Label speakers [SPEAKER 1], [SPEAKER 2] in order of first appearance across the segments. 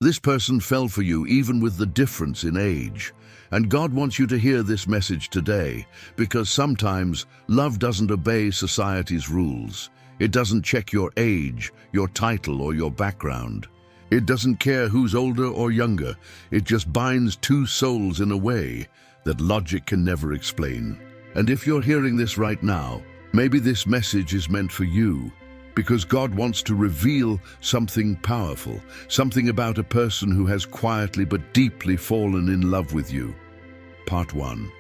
[SPEAKER 1] This person fell for you even with the difference in age. And God wants you to hear this message today, because sometimes love doesn't obey society's rules. It doesn't check your age, your title, or your background. It doesn't care who's older or younger. It just binds two souls in a way that logic can never explain. And if you're hearing this right now, maybe this message is meant for you, because God wants to reveal something powerful, something about a person who has quietly but deeply fallen in love with you. Part 1.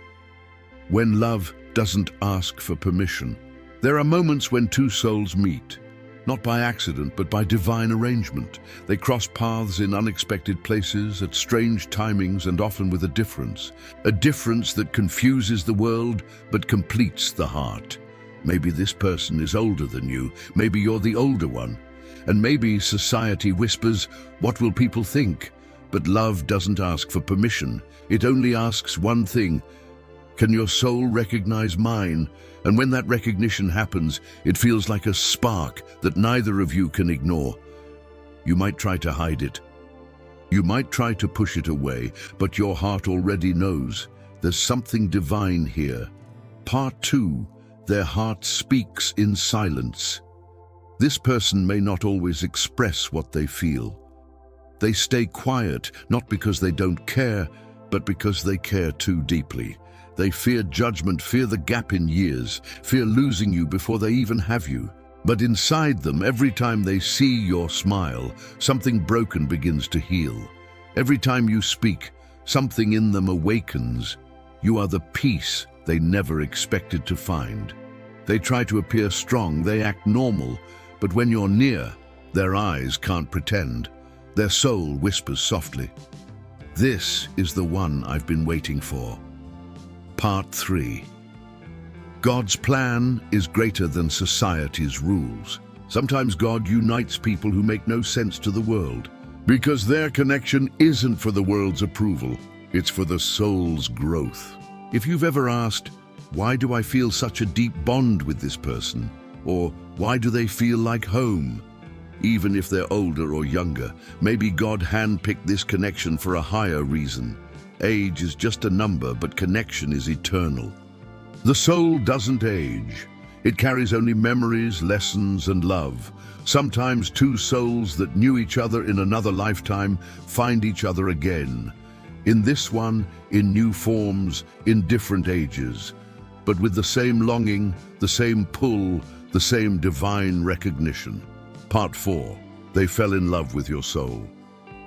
[SPEAKER 1] When love doesn't ask for permission. There are moments when two souls meet, not by accident, but by divine arrangement. They cross paths in unexpected places, at strange timings, and often with a difference that confuses the world but completes the heart. Maybe this person is older than you, maybe you're the older one, and maybe society whispers, "What will people think?" But love doesn't ask for permission. It only asks one thing: can your soul recognize mine? And when that recognition happens, it feels like a spark that neither of you can ignore. You might try to hide it. You might try to push it away, but your heart already knows there's something divine here. Part 2. Their heart speaks in silence. This person may not always express what they feel. They stay quiet, not because they don't care, but because they care too deeply. They fear judgment, fear the gap in years, fear losing you before they even have you. But inside them, every time they see your smile, something broken begins to heal. Every time you speak, something in them awakens. You are the peace they never expected to find. They try to appear strong, they act normal, but when you're near, their eyes can't pretend. Their soul whispers softly, "This is the one I've been waiting for." Part 3. God's plan is greater than society's rules. Sometimes God unites people who make no sense to the world, because their connection isn't for the world's approval, it's for the soul's growth. If you've ever asked, "Why do I feel such a deep bond with this person?" Or, "Why do they feel like home?" Even if they're older or younger, maybe God handpicked this connection for a higher reason. Age is just a number, but connection is eternal. The soul doesn't age. It carries only memories, lessons, and love. Sometimes two souls that knew each other in another lifetime find each other again. In this one, in new forms, in different ages, but with the same longing, the same pull, the same divine recognition. Part 4. They fell in love with your soul.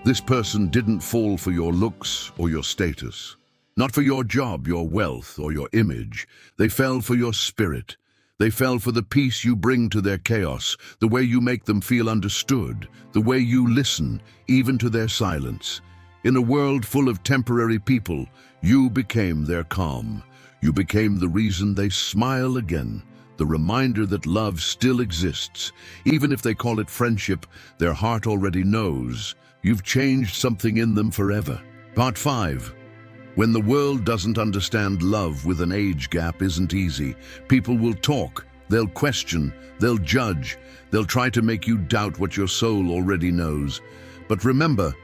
[SPEAKER 1] This person didn't fall for your looks or your status, not for your job, your wealth, or your image. They fell for your spirit. They fell for the peace you bring to their chaos, the way you make them feel understood, the way you listen, even to their silence. In a world full of temporary people, you became their calm. You became the reason they smile again, the reminder that love still exists. Even if they call it friendship, their heart already knows. You've changed something in them forever. Part 5. When the world doesn't understand love with an age gap isn't easy. People will talk, they'll question, they'll judge, they'll try to make you doubt what your soul already knows. But remember,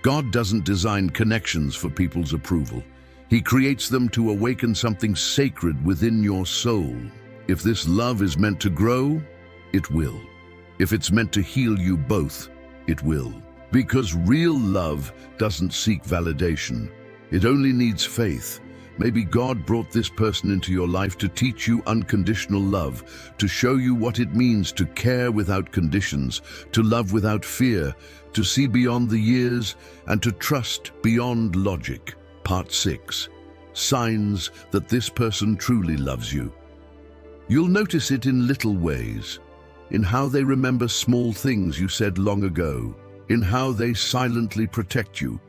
[SPEAKER 1] God doesn't design connections for people's approval. He creates them to awaken something sacred within your soul. If this love is meant to grow, it will. If it's meant to heal you both, it will. Because real love doesn't seek validation. It only needs faith. Maybe God brought this person into your life to teach you unconditional love, to show you what it means to care without conditions, to love without fear, to see beyond the years, and to trust beyond logic. Part 6. Signs that this person truly loves you. You'll notice it in little ways, in how they remember small things you said long ago, in how they silently protect you,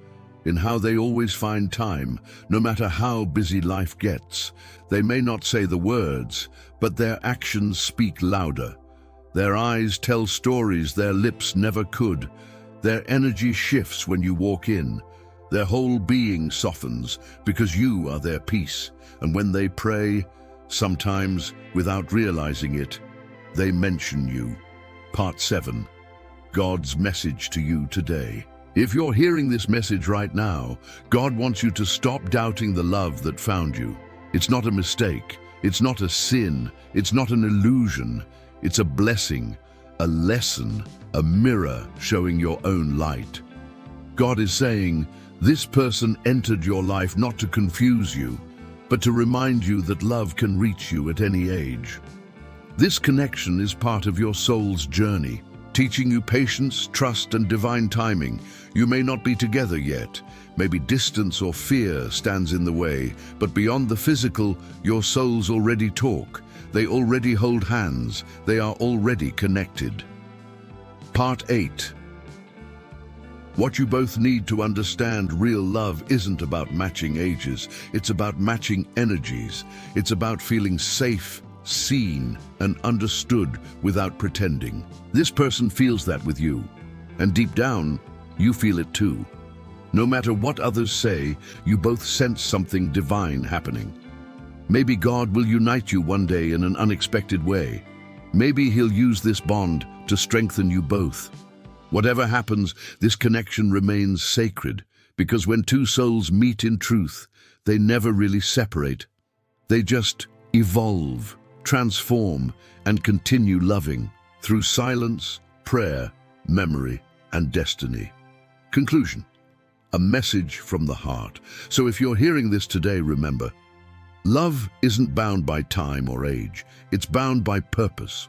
[SPEAKER 1] in how they always find time, no matter how busy life gets. They may not say the words, but their actions speak louder. Their eyes tell stories their lips never could. Their energy shifts when you walk in. Their whole being softens because you are their peace. And when they pray, sometimes without realizing it, they mention you. Part 7. God's message to you today. If you're hearing this message right now, God wants you to stop doubting the love that found you. It's not a mistake. It's not a sin. It's not an illusion. It's a blessing, a lesson, a mirror showing your own light. God is saying, this person entered your life not to confuse you, but to remind you that love can reach you at any age. This connection is part of your soul's journey, teaching you patience, trust, and divine timing. You may not be together yet. Maybe distance or fear stands in the way, but beyond the physical, your souls already talk. They already hold hands. They are already connected. Part 8. What you both need to understand: real love isn't about matching ages. It's about matching energies. It's about feeling safe, seen, and understood without pretending. This person feels that with you, and deep down, you feel it too. No matter what others say, you both sense something divine happening. Maybe God will unite you one day in an unexpected way. Maybe He'll use this bond to strengthen you both. Whatever happens, this connection remains sacred, because when two souls meet in truth, they never really separate. They just evolve, transform, and continue loving through silence, prayer, memory, and destiny. Conclusion. A message from the heart. So if you're hearing this today, remember, love isn't bound by time or age. It's bound by purpose.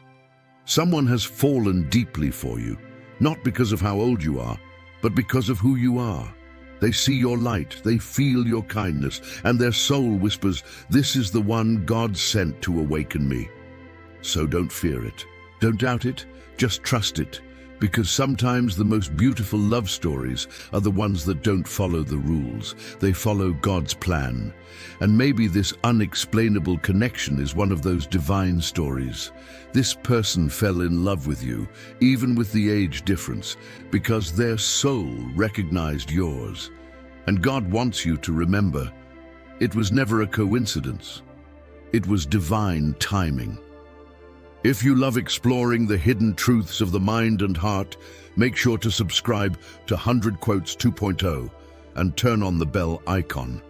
[SPEAKER 1] Someone has fallen deeply for you, not because of how old you are, but because of who you are. They see your light, they feel your kindness, and their soul whispers, "This is the one God sent to awaken me." So don't fear it. Don't doubt it. Just trust it. Because sometimes the most beautiful love stories are the ones that don't follow the rules. They follow God's plan. And maybe this unexplainable connection is one of those divine stories. This person fell in love with you, even with the age difference, because their soul recognized yours. And God wants you to remember, it was never a coincidence. It was divine timing. If you love exploring the hidden truths of the mind and heart, make sure to subscribe to 100 Quotes 2.0 and turn on the bell icon,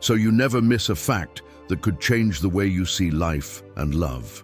[SPEAKER 1] so you never miss a fact that could change the way you see life and love.